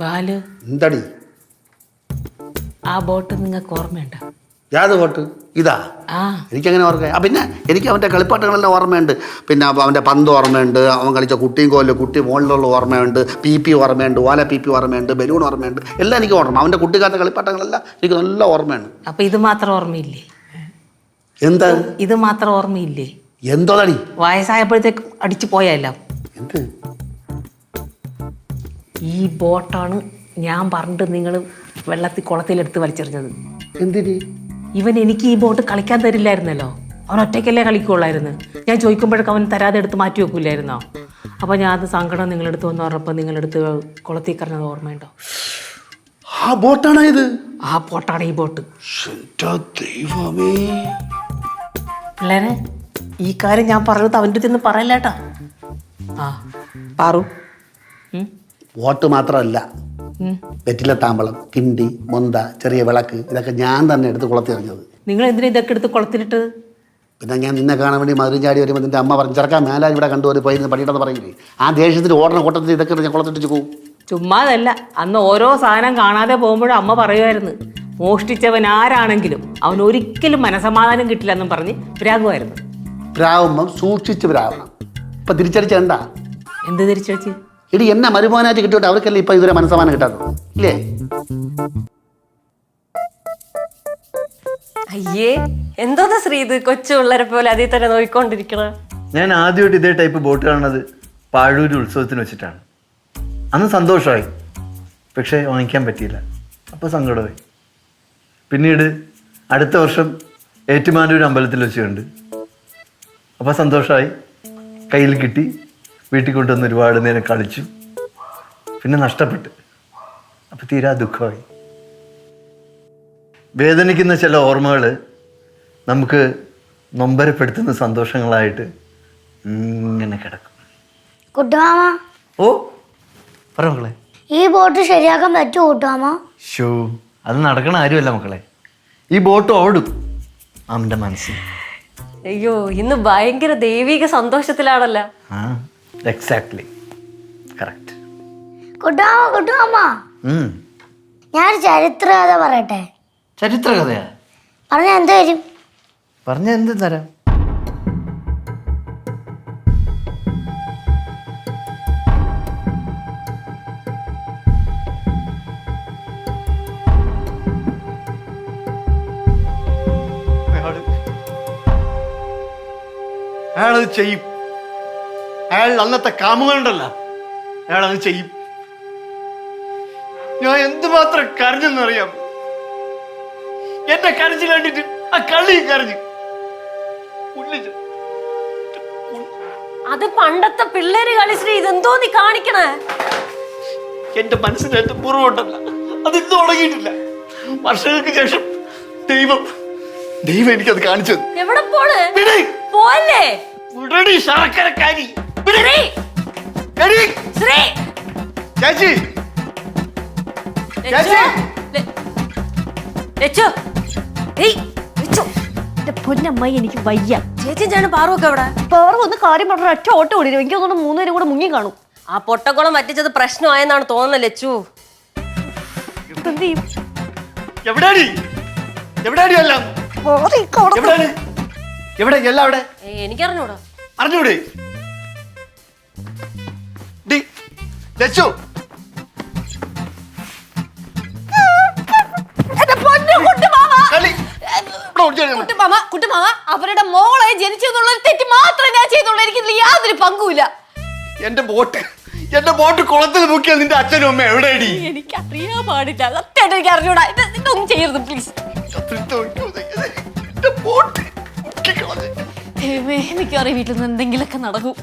ബാലു, എന്തടി ആ ബോട്ട് നിങ്ങൾക്ക് ഓർമ്മയുണ്ടോ? യാത് ബോട്ട് ഇതാ? എനിക്കങ്ങനെ ഓർക്കാം. പിന്നെ എനിക്ക് അവൻ്റെ കളിപ്പാട്ടങ്ങളെല്ലാം ഓർമ്മയുണ്ട്. പിന്നെ അവൻ്റെ പന്ത് ഓർമ്മയുണ്ട്, അവൻ കളിച്ച കുട്ടിയും കോലും, കുട്ടി മുകളിലുള്ള ഓർമ്മയുണ്ട്, പി ഓർമ്മയുണ്ട്, ഓല പി ഓർമ്മയുണ്ട്, ബലൂൺ ഓർമ്മയുണ്ട്, എല്ലാം എനിക്ക് ഓർമ്മ. അവൻ്റെ കുട്ടിക്കാലത്തെ കളിപ്പാട്ടങ്ങളെല്ലാം എനിക്ക് നല്ല ഓർമ്മയാണ്. അപ്പൊ ഇത് മാത്രം ഓർമ്മയില്ലേ? എന്താ ഇത് മാത്രം ഓർമ്മയില്ലേ? എന്തോടി വയസ്സായപ്പോഴത്തേക്ക് അടിച്ചു പോയല്ലോ. എന്ത്? ഈ ബോട്ടാണ് ഞാൻ പറഞ്ഞിട്ട് നിങ്ങൾ വെള്ളത്തിൽ കുളത്തിലെടുത്ത് വലിച്ചെറിഞ്ഞത്. എന്തിന്? ഇവൻ എനിക്ക് ഈ ബോട്ട് കളിക്കാൻ തരില്ലായിരുന്നല്ലോ. അവൻ ഒറ്റയ്ക്കല്ലേ കളിക്കുള്ളായിരുന്നു. ഞാൻ ചോദിക്കുമ്പോഴൊക്കെ അവൻ തരാതെ എടുത്ത് മാറ്റി വെക്കില്ലായിരുന്നോ? അപ്പോൾ ഞാൻ അത് സങ്കടം നിങ്ങളെടുത്ത് വന്ന് പറഞ്ഞപ്പോൾ നിങ്ങളെടുത്ത് കുളത്തിൽ കറഞ്ഞത് ഓർമ്മയുണ്ടോ? ആ ബോട്ടാണോ ഇത്? ആ ബോട്ടാണ് ഈ ബോട്ട്. ദൈവമേ, പിള്ളേരെ, ഈ കാര്യം ഞാൻ പറഞ്ഞത് അവൻ്റെ അടുത്ത് പറയല്ലേട്ടാ. ആ പാറു, ബോട്ട് മാത്രമല്ല, വെറ്റില താമ്പളം, കിണ്ടി, മൊന്ത, ചെറിയ വിളക്ക്, ഇതൊക്കെ ഞാൻ തന്നെ എടുത്ത് കുളത്തിറങ്ങിയത്. നിങ്ങൾ എന്തിനാ ഇതൊക്കെ എടുത്ത് കുളത്തിലിട്ടത്? പിന്നെ ഞാൻ നിന്നെ കാണാൻ വേണ്ടി മധുരം ചാടി വരുമ്പോൾ നിന്റെ അമ്മ പറഞ്ഞു ചെറുക്കാൻ മേലാൻ ഇവിടെ കണ്ടുപോയി പോയി പണിയിട്ടെന്ന് പറയില്ലേ? ആ ദേഷ്യത്തിൽ ഓടണ കൂട്ടത്തിൽ ഇതൊക്കെ ഞാൻ കുളത്തിട്ട് പോകും. ചുമ്മാതല്ല, അന്ന് ഓരോ സാധനം കാണാതെ പോകുമ്പോഴും അമ്മ പറയുമായിരുന്നു, മോഷ്ടിച്ചവൻ ആരാണെങ്കിലും അവൻ ഒരിക്കലും മനസമാധാനം കിട്ടില്ല എന്നും പറഞ്ഞ് പ്രാകുമായിരുന്നു. പ്രാവുമ്പം സൂക്ഷിച്ച് പ്രാവണം. ഇപ്പം തിരിച്ചടിച്ചേണ്ട. എന്ത് തിരിച്ചടിച്ച്? ഇടി എന്നെ മരുമോനായിട്ട് കിട്ടിയിട്ട് അവർക്കല്ലേ ഇപ്പം ഇതുവരെ മനസ്സമാനം കിട്ടാത്തത് ഇല്ലേ? അയ്യേ, എന്തോന്നാ ശ്രീ ഇത് കൊച്ചു പിള്ളേരെ പോലെ അതിൽ തന്നെ നോയിക്കൊണ്ടിരിക്കണ. ഞാൻ ആദ്യമായിട്ട് ഇതേ ടൈപ്പ് ബോട്ട് കാണുന്നത് പാഴൂര് ഉത്സവത്തിന് വെച്ചിട്ടാണ്. അന്ന് സന്തോഷമായി, പക്ഷേ വാങ്ങിക്കാൻ പറ്റിയില്ല. അപ്പോൾ സങ്കടമായി. പിന്നീട് അടുത്ത വർഷം ഏറ്റുമാനൂർ അമ്പലത്തിൽ വെച്ച് കണ്ട്. അപ്പോൾ സന്തോഷമായി, കയ്യിൽ കിട്ടി, വീട്ടിൽ കൊണ്ടുവന്ന് ഒരുപാട് നേരം കളിച്ചു. പിന്നെ നഷ്ടപ്പെട്ട്. അപ്പോൾ തീരാ ദുഃഖമായി. വേദനിക്കുന്ന ചില ഓർമ്മകൾ നമുക്ക് നൊമ്പരപ്പെടുത്തുന്ന സന്തോഷങ്ങളായിട്ട് ഇങ്ങനെ കിടക്കും. കുട്ടുമാമ, ഓ പറ മക്കളെ. ഈ ബോട്ട് ശരിയാക്കാൻ പറ്റുമോ കുട്ടുമാമ? ഷോ, അത് നടക്കണ കാര്യമല്ല മക്കളെ. ഈ ബോട്ട് ഓടും അവൻ്റെ മനസ്സിൽ. അയ്യോ, ഇന്ന് ഭയങ്കര ദൈവിക സന്തോഷത്തിലാണല്ലോ. ആ, എക്സാക്ട്ലി കറക്റ്റ്. കുട്ടുമാമ, ഞാൻ ചരിത്ര കഥ പറയട്ടെ. ചരിത്ര കഥയാ? പറഞ്ഞ എന്ത് വരും? പറഞ്ഞ എന്ത് തരാം? അയാളത് ചെയ്യും. അയാൾ അന്നത്തെ കാമുകനുണ്ടല്ലോ, അയാളത് ചെയ്യും. ഞാൻ എന്തുമാത്രം കരഞ്ഞെന്നറിയാം. എന്റെ കരഞ്ഞു കണ്ടിട്ട് ആ കള്ളി കരഞ്ഞു. അത് പണ്ടത്തെ പിള്ളേര് കളി ശ്രീ. ഇതെന്തോ നീ കാണിക്കണേ? എന്റെ മനസ്സിനേറ്റ പൂർവ്വമുണ്ടല്ല, അതിന്ന് തുടങ്ങിയിട്ടില്ല. വർഷങ്ങൾക്ക് ശേഷം ദൈവം എനിക്കത് കാണിച്ചത്. എവിടെ പോണ്? പോവല്ലേ? ശർക്കരക്കാരി ശ്രീ, ചേച്ചി, പൊന്നമ്മായി എനിക്ക് വയ്യ. ചേച്ചി ഞാൻ പാറുവൊക്കെ എവിടെ? പാറു ഒന്ന് കാര്യം പറഞ്ഞ ഒറ്റ ഓട്ടം ഓടിരും. എനിക്ക് തോന്നുന്നു 3 പേരും കൂടെ മുങ്ങി കാണും. ആ പൊട്ടക്കുളം പറ്റിച്ചത് പ്രശ്നമായെന്നാണ് തോന്നുന്നത് ലച്ചു. എനിക്കറിഞ്ഞൂടാ. അറിഞ്ഞൂടെ? ലച്ചു, കുട്ടുമാമ, അവരുടെ മോളെ ജനിച്ചെന്നുള്ള തെറ്റ് മാത്രമേ ഞാൻ ചെയ്തുള്ളൂ. എനിക്ക് യാതൊരു പങ്കുമില്ല. എന്റെ ബോട്ട് കുളത്തിൽ മുക്കിയ നിന്റെ അച്ഛനും അമ്മ എവിടെയാടി? എനിക്ക് അറിയാൻ പാടില്ല. സത്യമായിട്ട് എനിക്ക് അറിഞ്ഞൂടാ. ഇതൊന്നും ചെയ്യരുത് പ്ലീസ്. എനിക്കറിയാം വീട്ടിൽ നിന്ന് എന്തെങ്കിലുമൊക്കെ നടക്കും.